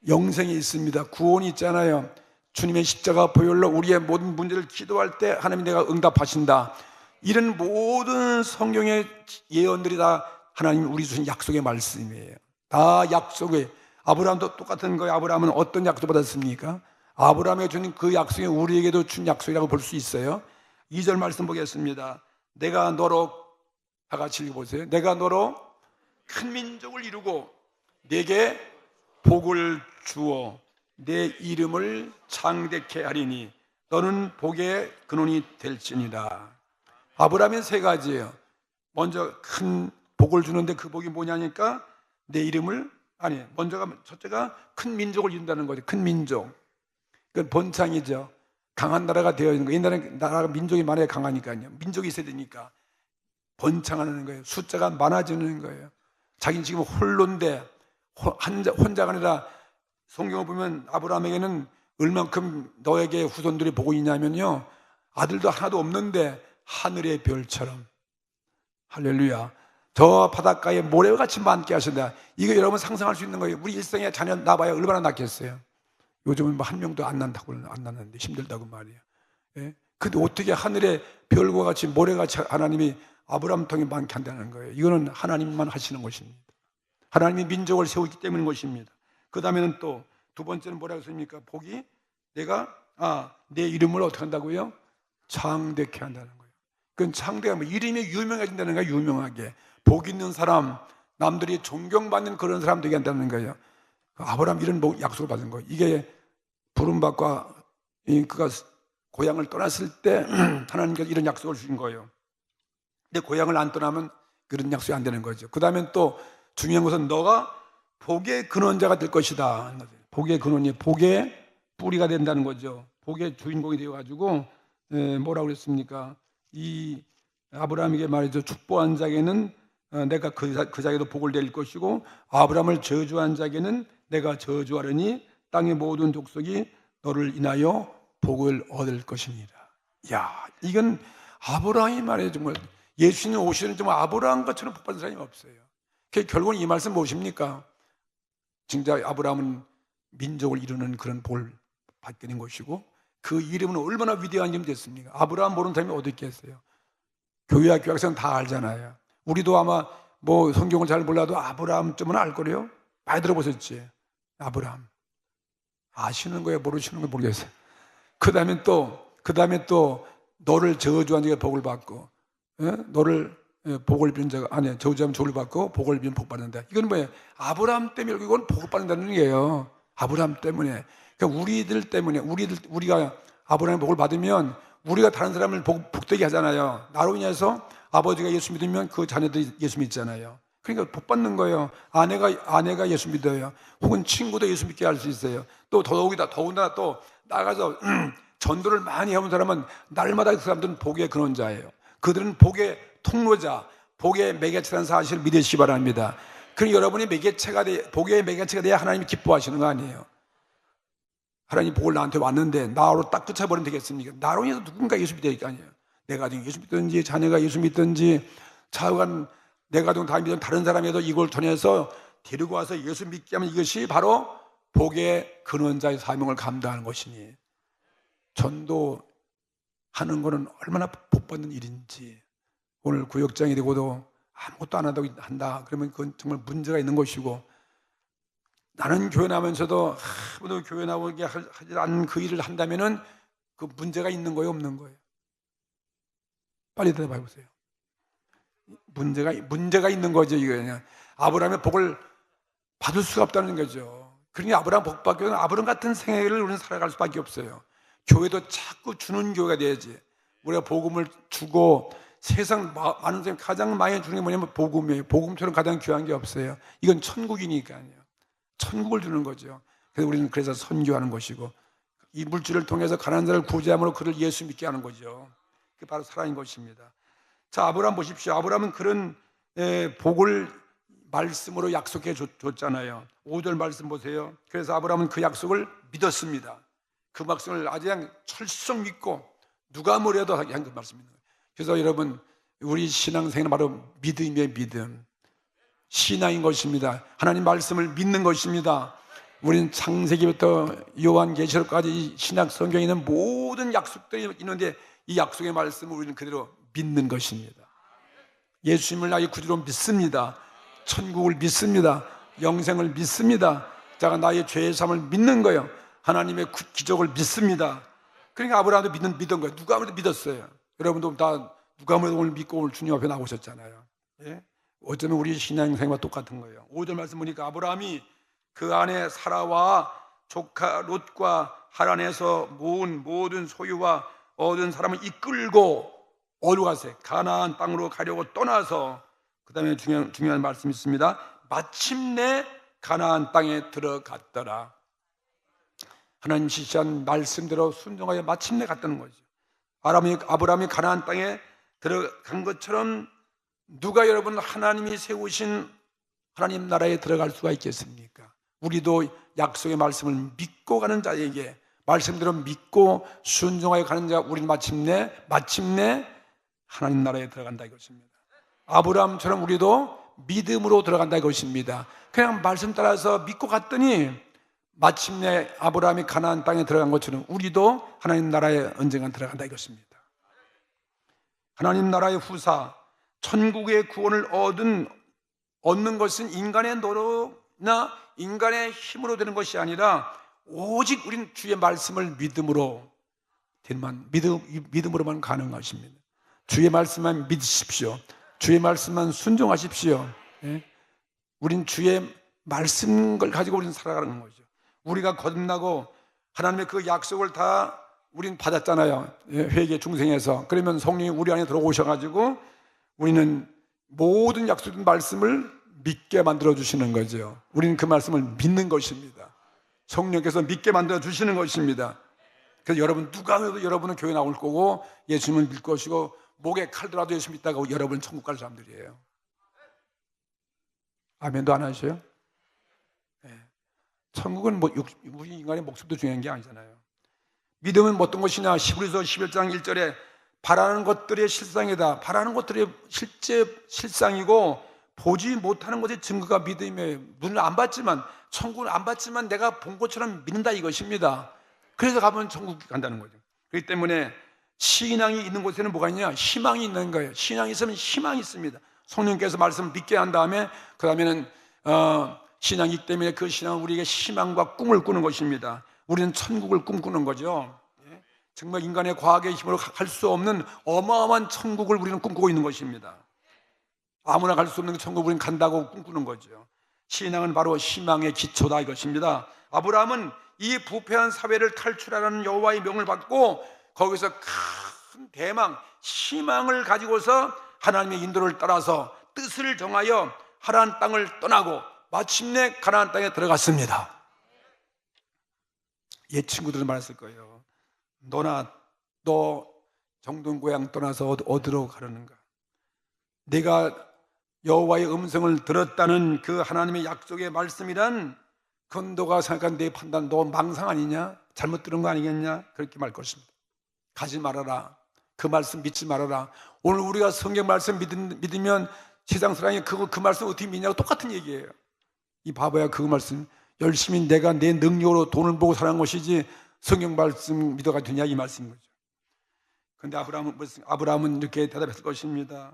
영생이 있습니다. 구원이 있잖아요. 주님의 십자가 보혈로 우리의 모든 문제를 기도할 때 하나님이 내가 응답하신다. 이런 모든 성경의 예언들이 다 하나님 우리 주신 약속의 말씀이에요. 다 약속의. 아브라함도 똑같은 거예요. 아브라함은 어떤 약속 받았습니까? 아브라함에게 준 그 약속이 우리에게도 준 약속이라고 볼 수 있어요. 2절 말씀 보겠습니다. 내가 너로, 다 같이 읽어보세요. 내가 너로 큰 민족을 이루고 내게 복을 주어 내 이름을 창대케 하리니 너는 복의 근원이 될지니라. 아브라함은 세 가지예요. 먼저 큰 복을 주는데 그 복이 뭐냐니까 내 이름을, 아니 먼저가 첫째가 큰 민족을 이룬다는 거죠. 큰 민족. 그 번창이죠. 강한 나라가 되어 있는 거예요. 옛날에 나라가 민족이 많아야 강하니까요. 민족이 있어야 되니까 번창하는 거예요. 숫자가 많아지는 거예요. 자기는 지금 홀로인데 혼자가 아니라 성경을 보면 아브라함에게는 얼만큼 너에게 후손들이 보고 있냐면요, 아들도 하나도 없는데 하늘의 별처럼, 할렐루야, 저 바닷가에 모래와 같이 많게 하신다. 이거 여러분 상상할 수 있는 거예요. 우리 일생에 자녀 낳아봐야 얼마나 낳겠어요. 요즘은 뭐 한 명도 안 낳는다고, 안 낳는데 힘들다고 말이에요. 예? 근데 어떻게 하늘의 별과 같이 모래같이 하나님이 아브라함 통해 많게 한다는 거예요. 이거는 하나님만 하시는 것입니다. 하나님이 민족을 세우기 때문인 것입니다. 그 다음에는 또 두 번째는 뭐라고 했습니까? 복이 내가 내 이름을 어떻게 한다고요? 창대케 한다는 거예요. 그건 창대가 뭐 이름이 유명해진다는 거예요. 유명하게 복 있는 사람, 남들이 존경받는 그런 사람 되게 한다는 거예요. 아브라함 이런 약속을 받은 거예요. 이게 부름받고 그가 고향을 떠났을 때 하나님께서 이런 약속을 주신 거예요. 근데 고향을 안 떠나면 그런 약속이 안 되는 거죠. 그 다음엔 또 중요한 것은 너가 복의 근원자가 될 것이다. 복의 근원이 복의 뿌리가 된다는 거죠. 복의 주인공이 되어가지고 뭐라고 그랬습니까? 이 아브라함에게 말이죠. 축복한 자에게는 내가 그 자에게도 복을 낼 것이고 아브라함을 저주한 자에게는 내가 저주하려니 땅의 모든 족속이 너를 인하여 복을 얻을 것입니다. 야, 이건 아브라함이 말이에요. 정말 예수님 오시는 정말 아브라함 것처럼 복 받은 사람이 없어요. 결국은 이 말씀 무엇입니까? 진짜 아브라함은 민족을 이루는 그런 복을 받게 된 것이고 그 이름은 얼마나 위대한 이름이 됐습니까? 아브라함 모르는 사람이 어디 있겠어요? 교회 학교에서는 다 알잖아요. 우리도 아마 뭐 성경을 잘 몰라도 아브라함쯤은 알 거래요. 많이 들어보셨지? 아브라함 아시는 거예요? 모르시는 거예요? 모르겠어요. 그 다음에 또 너를 저주한 자가 복을 받고, 너를 복을 빌는 자가, 아니 저주하면 저주를 받고 복을 빌면 복 받는다. 이건 뭐예요? 아브라함 때문에 이건 복을 받는다는 얘기예요. 아브라함 때문에. 그러니까 우리들 때문에 우리가 아브라함의 복을 받으면 우리가 다른 사람을 복되게 하잖아요. 나로 인해서 아버지가 예수 믿으면 그 자녀들이 예수 믿잖아요. 그러니까 복 받는 거예요. 아내가 예수 믿어요. 혹은 친구도 예수 믿게 할 수 있어요. 또 더군다나 또 나가서 전도를 많이 해온 사람은 날마다 그 사람들은 복의 근원자예요. 그들은 복의 통로자, 복의 매개체라는 사실을 믿으시기 바랍니다. 그럼 여러분이 복의 매개체가 돼야 하나님이 기뻐하시는 거 아니에요. 하나님 복을 나한테 왔는데 나로 딱 붙여버리면 되겠습니까? 나로 인해서 누군가 예수 믿어야 할 거 아니에요. 내 가정이 예수 믿든지 자녀가 예수 믿든지 좌우간 내 가정 다 믿는 다른 사람에도 이걸 통해서 데리고 와서 예수 믿게 하면 이것이 바로 복의 근원자의 사명을 감당하는 것이니 전도하는 것은 얼마나 복받는 일인지. 오늘 구역장이 되고도 아무것도 안 한다 그러면 그건 정말 문제가 있는 것이고 나는 교회 나면서도 아무도 교회 나오게 하지 않는 그 일을 한다면은 그 문제가 있는 거예요, 없는 거예요? 빨리 대답해 보세요. 문제가 있는 거죠, 이거 그냥. 아브라함의 복을 받을 수가 없다는 거죠. 그러니 아브라함 복 받기 위해서는 아브라함 같은 생애를 우리는 살아갈 수밖에 없어요. 교회도 자꾸 주는 교회가 돼야지. 우리가 복음을 주고 세상 많은 사람이 가장 많이 주는 게 뭐냐면 복음이에요. 복음처럼 가장 귀한 게 없어요. 이건 천국이니까요. 천국을 주는 거죠. 그래서 우리는 그래서 선교하는 것이고, 이 물질을 통해서 가난한 자를 구제함으로 그를 예수 믿게 하는 거죠. 그게 바로 사랑인 것입니다. 자, 아브라함 보십시오. 아브라함은 그런 복을 말씀으로 약속해 줬잖아요. 5절 말씀 보세요. 그래서 아브라함은 그 약속을 믿었습니다. 그 말씀을 아주 그냥 철썩 믿고 누가 뭐래도 한 그 말씀입니다. 그래서 여러분, 우리 신앙생활은 바로 믿음의 믿음, 신앙인 것입니다. 하나님 말씀을 믿는 것입니다. 우리는 창세기부터 요한계시록까지 이 신약 성경에 있는 모든 약속들이 있는데 이 약속의 말씀을 우리는 그대로 믿는 것입니다. 예수님을 나의 구주로 믿습니다. 천국을 믿습니다. 영생을 믿습니다. 자가 나의 죄의 삶을 믿는 거예요. 하나님의 기적을 믿습니다. 그러니까 아브라함도 믿은 거예요. 누가 아무래도 믿었어요. 여러분도 다 누가 아무래도 오늘 믿고 오늘 주님 앞에 나오셨잖아요. 예? 어쩌면 우리 신앙생활과 똑같은 거예요. 5절 말씀 보니까 아브라함이 그 안에 사라와 조카 롯과 하란에서 모은 모든 소유와 얻은 사람을 이끌고 어디로 가세요? 가나안 땅으로 가려고 떠나서, 그 다음에 중요한 말씀이 있습니다. 마침내 가나안 땅에 들어갔더라. 하나님 지시한 말씀대로 순종하여 마침내 갔다는 거죠. 아브라함이 가나안 땅에 들어간 것처럼 누가 여러분 하나님이 세우신 하나님 나라에 들어갈 수가 있겠습니까? 우리도 약속의 말씀을 믿고 가는 자에게, 말씀대로 믿고 순종하여 가는 자, 우리는 마침내 하나님 나라에 들어간다 이것입니다. 아브라함처럼 우리도 믿음으로 들어간다 이것입니다. 그냥 말씀 따라서 믿고 갔더니 마침내 아브라함이 가나안 땅에 들어간 것처럼 우리도 하나님 나라에 언젠가 들어간다 이것입니다. 하나님 나라의 후사, 천국의 구원을 얻는 것은 인간의 노력이나 인간의 힘으로 되는 것이 아니라 오직 우리는 주의 말씀을 믿음으로만 가능한 것입니다. 주의 말씀만 믿으십시오. 주의 말씀만 순종하십시오. 예? 우린 주의 말씀을 가지고 우리는 살아가는 거죠. 우리가 거듭나고 하나님의 그 약속을 다 우린 받았잖아요. 회개 중생에서. 그러면 성령이 우리 안에 들어오셔가지고 우리는 모든 약속된 말씀을 믿게 만들어 주시는 거죠. 우리는 그 말씀을 믿는 것입니다. 성령께서 믿게 만들어 주시는 것입니다. 그래서 여러분 누가 해도 여러분은 교회 나올 거고 예수님을 믿을 것이고 목에 칼 들어도 예수 믿다가 여러분은 천국 갈 사람들이에요. 아멘도 안 하셔요? 네. 천국은 우리 인간의 목숨도 중요한 게 아니잖아요. 믿음은 어떤 것이냐? 히브리서 11장 1절에 바라는 것들의 실상이다. 바라는 것들이 실제 실상이고 보지 못하는 것의 증거가 믿음이에요. 눈을 안 봤지만, 천국을 안 봤지만 내가 본 것처럼 믿는다 이것입니다. 그래서 가면 천국 간다는 거죠. 그렇기 때문에 신앙이 있는 곳에는 뭐가 있냐? 희망이 있는 거예요. 신앙이 있으면 희망이 있습니다. 성령께서 말씀을 믿게 한 다음에 그 다음에는 신앙이 있기 때문에 그 신앙은 우리에게 희망과 꿈을 꾸는 것입니다. 우리는 천국을 꿈꾸는 거죠. 정말 인간의 과학의 힘으로 갈 수 없는 어마어마한 천국을 우리는 꿈꾸고 있는 것입니다. 아무나 갈 수 없는 천국을 우리는 간다고 꿈꾸는 거죠. 신앙은 바로 희망의 기초다 이것입니다. 아브라함은 이 부패한 사회를 탈출하라는 여호와의 명을 받고 거기서 큰 대망, 희망을 가지고서 하나님의 인도를 따라서 뜻을 정하여 하나안 땅을 떠나고 마침내 가나안 땅에 들어갔습니다. 옛 친구들은 말했을 거예요. 너 정든 고향 떠나서 어디로 가려는가? 내가 여호와의 음성을 들었다는 그 하나님의 약속의 말씀이란 그건 너가 생각한 내 판단, 너 망상 아니냐? 잘못 들은 거 아니겠냐? 그렇게 말 것입니다. 가지 말아라. 그 말씀 믿지 말아라. 오늘 우리가 성경 말씀 믿으면 세상 사람이 그 말씀 어떻게 믿냐고 똑같은 얘기예요. 이 바보야, 그 말씀 열심히 내가 내 능력으로 돈을 보고 사는 것이지 성경 말씀 믿어가 되냐 이 말씀인 거죠. 그런데 아브라함은 이렇게 대답했을 것입니다.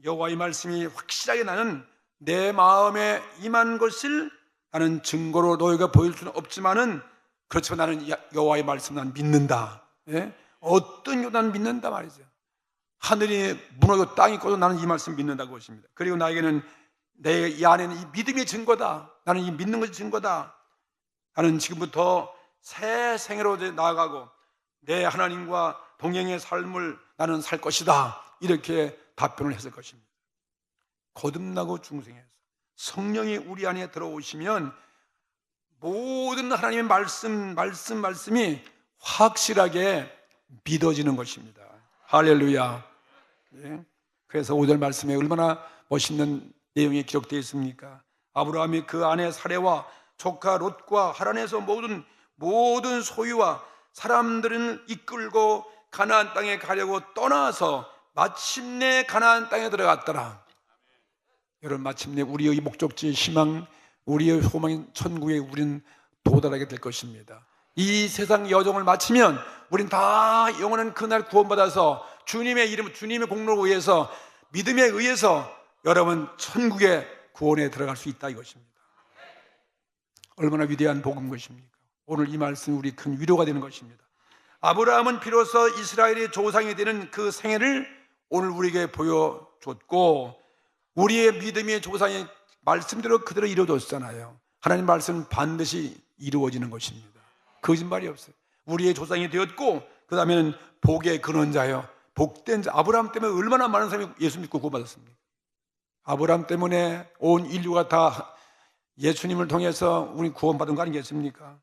여호와의 말씀이 확실하게 나는 내 마음에 임한 것을 나는 증거로 너희가 보일 수는 없지만은 그렇지만 나는 여호와의 말씀 난 믿는다. 예? 어떤 요단 믿는다 말이죠. 하늘이 무너져 땅이 꺼도 나는 이 말씀 믿는다고 것입니다. 그리고 나에게는 내 이 안에는 이 믿음의 증거다. 나는 이 믿는 것이 증거다. 나는 지금부터 새 생애로 나아가고 내 하나님과 동행의 삶을 나는 살 것이다. 이렇게 답변을 했을 것입니다. 거듭나고 중생해서 성령이 우리 안에 들어오시면 모든 하나님의 말씀이 확실하게 믿어지는 것입니다. 할렐루야. 예. 그래서 5절 말씀에 얼마나 멋있는 내용이 기록되어 있습니까? 아브라함이 그 아내 사레와 조카 롯과 하란에서 모든 소유와 사람들을 이끌고 가나안 땅에 가려고 떠나서 마침내 가나안 땅에 들어갔더라. 여러분, 마침내 우리의 목적지, 희망, 우리의 소망인 천국에 우리는 도달하게 될 것입니다. 이 세상 여정을 마치면 우린 다 영원한 그날 구원받아서 주님의 이름, 주님의 공로로 의해서, 믿음에 의해서 여러분 천국의 구원에 들어갈 수 있다 이것입니다. 얼마나 위대한 복음 것입니까? 오늘 이 말씀이 우리 큰 위로가 되는 것입니다. 아브라함은 비로소 이스라엘의 조상이 되는 그 생애를 오늘 우리에게 보여줬고, 우리의 믿음의 조상의 말씀대로 그대로 이루어졌잖아요. 하나님 말씀은 반드시 이루어지는 것입니다. 거짓말이 없어요. 우리의 조상이 되었고, 그 다음에는 복의 근원자요, 복된 자. 아브라함 때문에 얼마나 많은 사람이 예수 믿고 구원받았습니까? 아브라함 때문에 온 인류가 다 예수님을 통해서 우리 구원받은 거 아니겠습니까?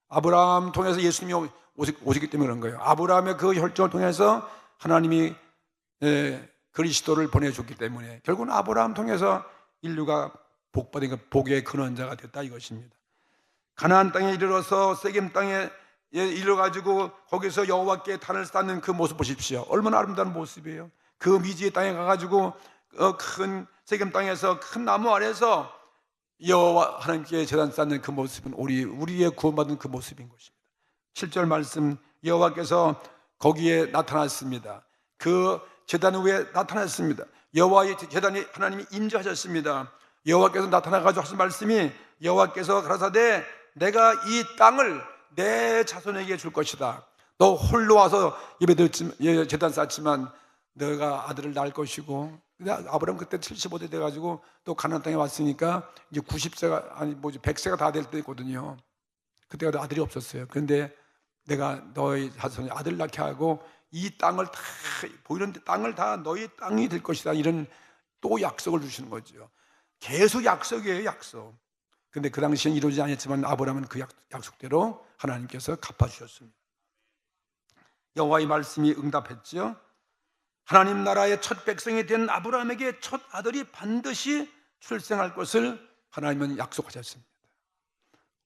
아브라함 통해서 예수님이 오시기 때문에 그런 거예요. 아브라함의 그 혈통을 통해서 하나님이 그리스도를 보내줬기 때문에 결국은 아브라함 통해서 인류가 복받은 그 복의 근원자가 됐다 이것입니다. 가나안 땅에 이르러서 세겜 땅에 이르러가지고 거기서 여호와께 단을 쌓는 그 모습 보십시오. 얼마나 아름다운 모습이에요. 그 미지의 땅에 가가지고 큰 세겜 땅에서 큰 나무 아래서 여호와 하나님께 제단 쌓는 그 모습은 우리의 구원받은 그 모습인 것입니다. 7절 말씀, 여호와께서 거기에 나타났습니다. 그 제단 위에 나타났습니다. 여호와의 제단에 하나님이 임재하셨습니다. 여호와께서 나타나가지고 하신 말씀이, 여호와께서 가라사대 내가 이 땅을 내 자손에게 줄 것이다. 너 홀로 와서 제단 쌓지만 너가 아들을 낳을 것이고. 근데 아브라함 그때 75대 돼가지고 또 가나안 땅에 왔으니까 이제 90세가 100세가 다 될 때거든요. 그때가 아들이 없었어요. 그런데 내가 너의 자손에 아들 낳게 하고 이 땅을 다 보이는 땅을 다 너의 땅이 될 것이다. 이런 또 약속을 주시는 거죠. 계속 약속이에요, 약속. 근데 그 당시엔 이루어지지 않았지만 아브라함은 그 약속대로 하나님께서 갚아주셨습니다. 여호와의 말씀이 응답했죠. 하나님 나라의 첫 백성이 된 아브라함에게 첫 아들이 반드시 출생할 것을 하나님은 약속하셨습니다.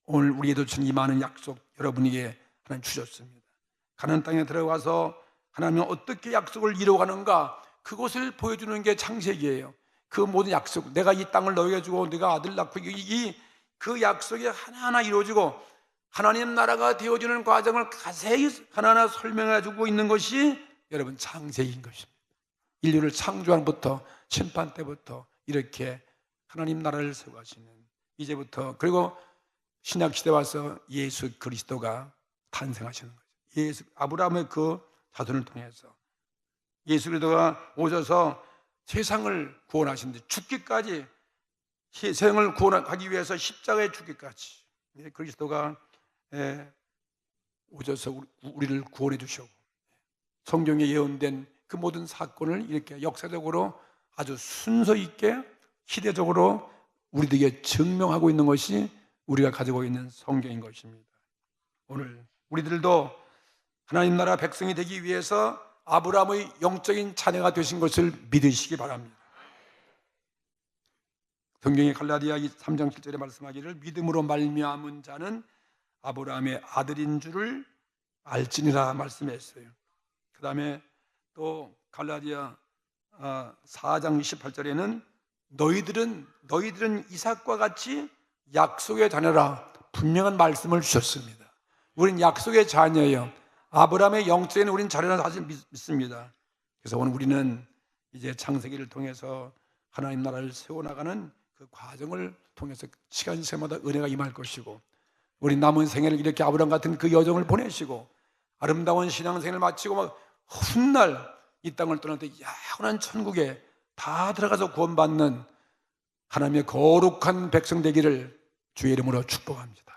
오늘 우리에도 주신 이 많은 약속 여러분에게 하나님 주셨습니다. 가나안 땅에 들어가서 하나님은 어떻게 약속을 이루어가는가, 그것을 보여주는 게 창세기예요. 그 모든 약속, 내가 이 땅을 너에게 주고 네가 아들 낳고 그 약속이 하나하나 이루어지고 하나님 나라가 되어지는 과정을 자세히 하나하나 설명해 주고 있는 것이 여러분 창세기인 것입니다. 인류를 창조한 부터 심판 때부터 이렇게 하나님 나라를 세워가시는, 이제부터, 그리고 신약 시대 와서 예수 그리스도가 탄생하시는 거죠. 아브라함의 그 자손을 통해서 예수 그리스도가 오셔서 세상을 구원하시는데, 죽기까지, 세상을 구원하기 위해서 십자가에 죽기까지 그리스도가 오셔서 우리를 구원해 주시고, 성경에 예언된 그 모든 사건을 이렇게 역사적으로 아주 순서 있게 시대적으로 우리들에게 증명하고 있는 것이 우리가 가지고 있는 성경인 것입니다. 오늘 우리들도 하나님 나라 백성이 되기 위해서 아브라함의 영적인 자녀가 되신 것을 믿으시기 바랍니다. 성경의 갈라디아 3장 7절에 말씀하기를 믿음으로 말미암은 자는 아브라함의 아들인 줄을 알지니라 말씀했어요. 그 다음에 또 갈라디아 4장 28절에는 너희들은 이삭과 같이 약속의 자녀라 분명한 말씀을 주셨습니다. 우린 약속의 자녀예요. 아브라함의 영적인 우린 자녀라 사실 믿습니다. 그래서 오늘 우리는 이제 창세기를 통해서 하나님 나라를 세워나가는 그 과정을 통해서 시간새마다 은혜가 임할 것이고, 우리 남은 생애를 이렇게 아브라함 같은 그 여정을 보내시고 아름다운 신앙생활을 마치고 막 훗날 이 땅을 떠날 때 영원한 천국에 다 들어가서 구원받는 하나님의 거룩한 백성 되기를 주의 이름으로 축복합니다.